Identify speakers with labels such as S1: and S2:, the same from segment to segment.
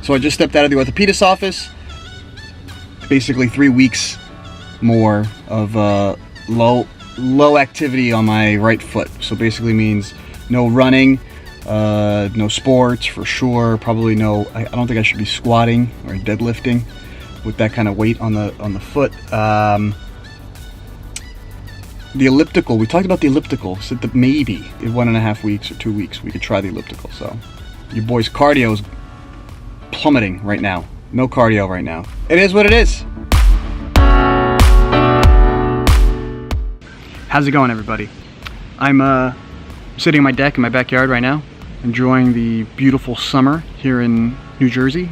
S1: So I just stepped out of the orthopedist's office. Basically 3 weeks more of low activity on my right foot. So basically means no running, no sports for sure. Probably no. I don't think I should be squatting or deadlifting with that kind of weight on the foot. The elliptical. We talked about the elliptical. Said that maybe in 1.5 weeks or 2 weeks we could try the elliptical. So your boy's cardio is plummeting right now. No cardio right now. It is what it is. How's it going, everybody? I'm sitting on my deck in my backyard right now, enjoying the beautiful summer here in New Jersey.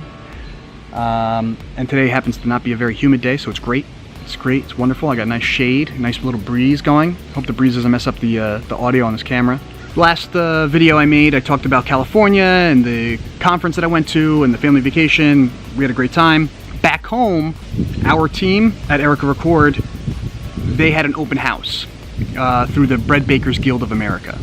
S1: And today happens to not be a very humid day, so it's great. It's great. It's wonderful. I got a nice shade, a nice little breeze going. Hope the breeze doesn't mess up the audio on this camera. Last video I made, I talked about California and the conference that I went to and the family vacation. We had a great time. Back home, our team at Erica Record, they had an open house through the Bread Bakers Guild of America.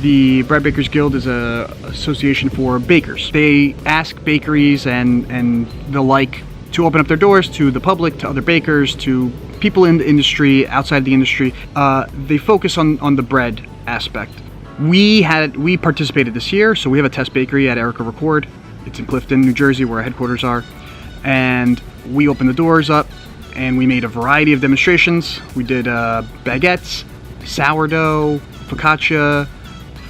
S1: The Bread Bakers Guild is an association for bakers. They ask bakeries and the like to open up their doors to the public, to other bakers, to people in the industry, outside the industry. They focus on the bread aspect. We participated this year, so we have a test bakery at Erica Record. It's in Clifton, New Jersey, where our headquarters are. And we opened the doors up and we made a variety of demonstrations. We did baguettes, sourdough, focaccia,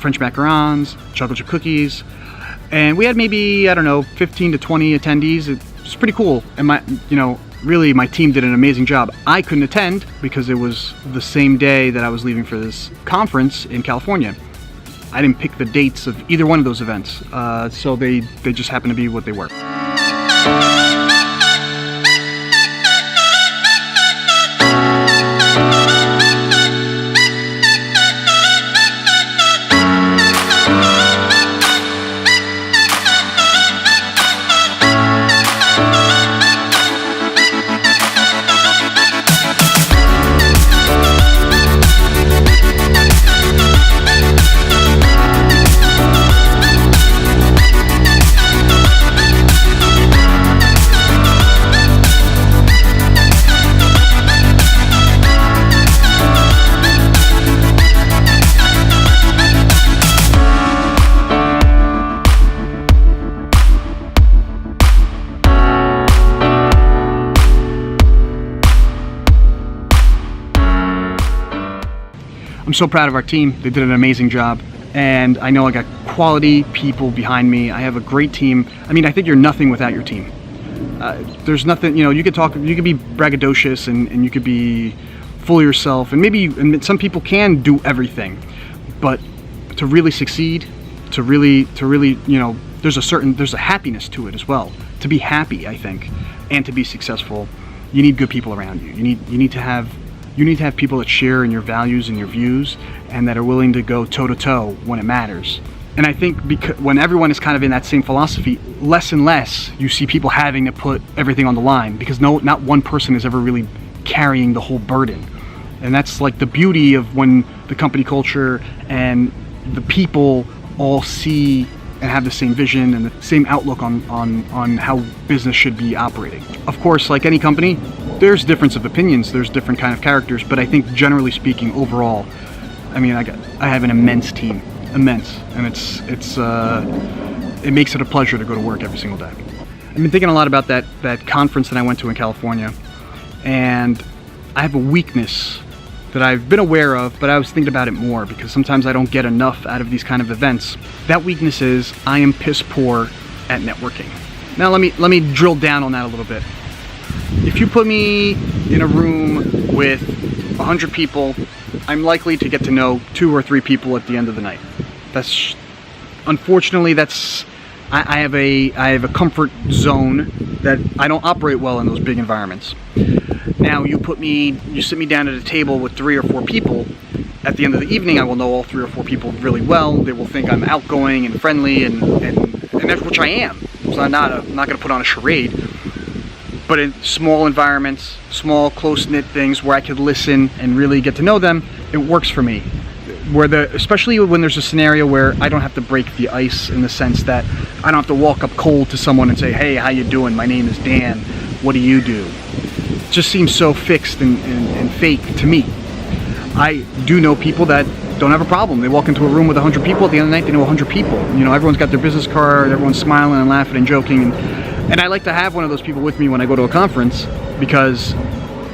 S1: French macarons, chocolate chip cookies. And we had maybe, I don't know, 15 to 20 attendees. It's pretty cool. And really my team did an amazing job. I couldn't attend because it was the same day that I was leaving for this conference in California. I didn't pick the dates of either one of those events, so they just happened to be what they were. I'm so proud of our team. They did an amazing job, and I know I got quality people behind me. I have a great team. I mean, I think you're nothing without your team. There's nothing, you could be braggadocious and you could be full of yourself, and some people can do everything, but to really succeed, to really, there's a happiness to it as well. To be happy, I think, and to be successful, you need good people around you. You need to have people that share in your values and your views and that are willing to go toe-to-toe when it matters. And I think because when everyone is kind of in that same philosophy, less and less you see people having to put everything on the line, because not one person is ever really carrying the whole burden. And that's like the beauty of when the company culture and the people all see and have the same vision and the same outlook on how business should be operating. Of course, like any company, there's difference of opinions, there's different kind of characters, but I think generally speaking, overall, I mean, I have an immense team, immense, and it makes it a pleasure to go to work every single day. I've been thinking a lot about that conference that I went to in California, and I have a weakness that I've been aware of, but I was thinking about it more because sometimes I don't get enough out of these kind of events. That weakness is I am piss poor at networking. Now let me drill down on that a little bit. If you put me in a room with 100 people, I'm likely to get to know 2 or 3 people at the end of the night. Unfortunately, I have a comfort zone that I don't operate well in those big environments. Now you sit me down at a table with 3 or 4 people. At the end of the evening, I will know all 3 or 4 people really well. They will think I'm outgoing and friendly, and that's which I am. So I'm not going to put on a charade. But in small environments, small close-knit things where I could listen and really get to know them, it works for me. especially when there's a scenario where I don't have to break the ice, in the sense that I don't have to walk up cold to someone and say, hey, how you doing? My name is Dan. What do you do? It just seems so fixed and fake to me. I do know people that don't have a problem. They walk into a room with 100 people. At the end of the night, they know 100 people. You know, everyone's got their business card. Everyone's smiling and laughing and joking. And I like to have one of those people with me when I go to a conference, because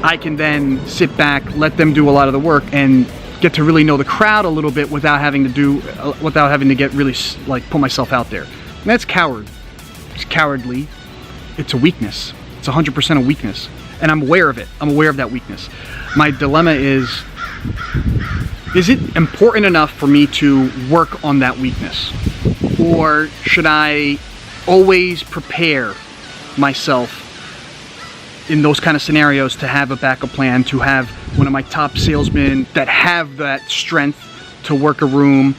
S1: I can then sit back, let them do a lot of the work, and get to really know the crowd a little bit without having to get really, like, put myself out there. And that's coward. It's cowardly. It's a weakness. It's 100% a weakness. And I'm aware of it. I'm aware of that weakness. My dilemma is it important enough for me to work on that weakness? Or should I always prepare myself in those kind of scenarios to have a backup plan, to have one of my top salesmen that have that strength to work a room,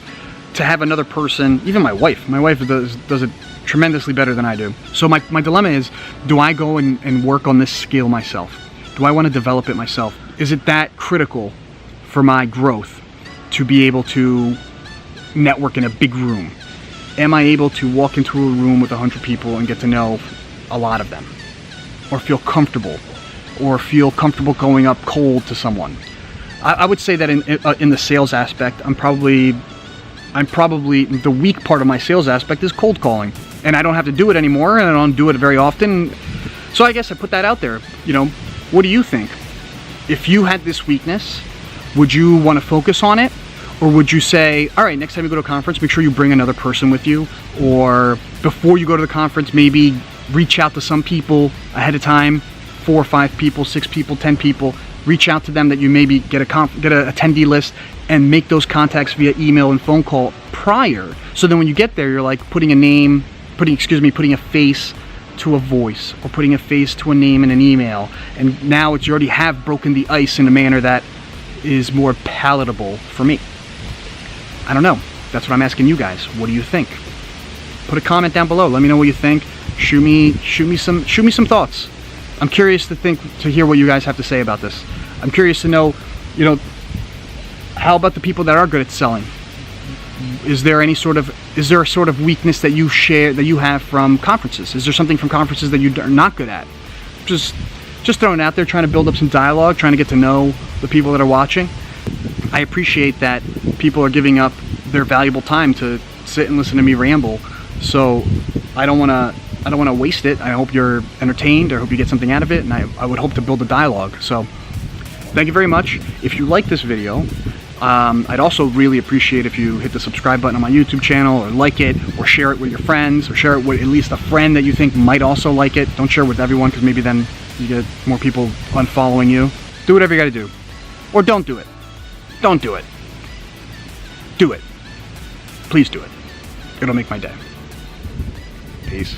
S1: to have another person, even my wife. My wife does it tremendously better than I do. So my dilemma is, do I go and work on this skill myself? Do I want to develop it myself? Is it that critical for my growth to be able to network in a big room? Am I able to walk into a room with 100 people and get to know a lot of them? Or feel comfortable? Or feel comfortable going up cold to someone? I would say that in the sales aspect, I'm probably the weak part of my sales aspect is cold calling, and I don't have to do it anymore, and I don't do it very often. So I guess I put that out there. You know, what do you think? If you had this weakness, would you want to focus on it? Or would you say, all right, next time you go to a conference, make sure you bring another person with you? Or before you go to the conference, maybe reach out to some people ahead of time, 4 or 5 people, 6 people, 10 people, reach out to them that you maybe get a attendee list, and make those contacts via email and phone call prior. So then when you get there, you're like putting a face to a voice, or putting a face to a name in an email. And now you already have broken the ice in a manner that is more palatable for me. I don't know. That's what I'm asking you guys. What do you think? Put a comment down below. Let me know what you think. Shoot me some thoughts. I'm curious to hear what you guys have to say about this. I'm curious to know, you know, how about the people that are good at selling? Is there a sort of weakness that you share, that you have from conferences? Is there something from conferences that you are not good at? Just throwing it out there, trying to build up some dialogue, trying to get to know the people that are watching. I appreciate that people are giving up their valuable time to sit and listen to me ramble. So I don't want to waste it. I hope you're entertained. I hope you get something out of it, and I would hope to build a dialogue. So thank you very much. If you like this video, I'd also really appreciate if you hit the subscribe button on my YouTube channel, or like it, or share it with your friends, or share it with at least a friend that you think might also like it. Don't share it with everyone, because maybe then you get more people unfollowing you. Do whatever you got to do. Or don't do it. Don't do it. Do it. Please do it. It'll make my day. Peace.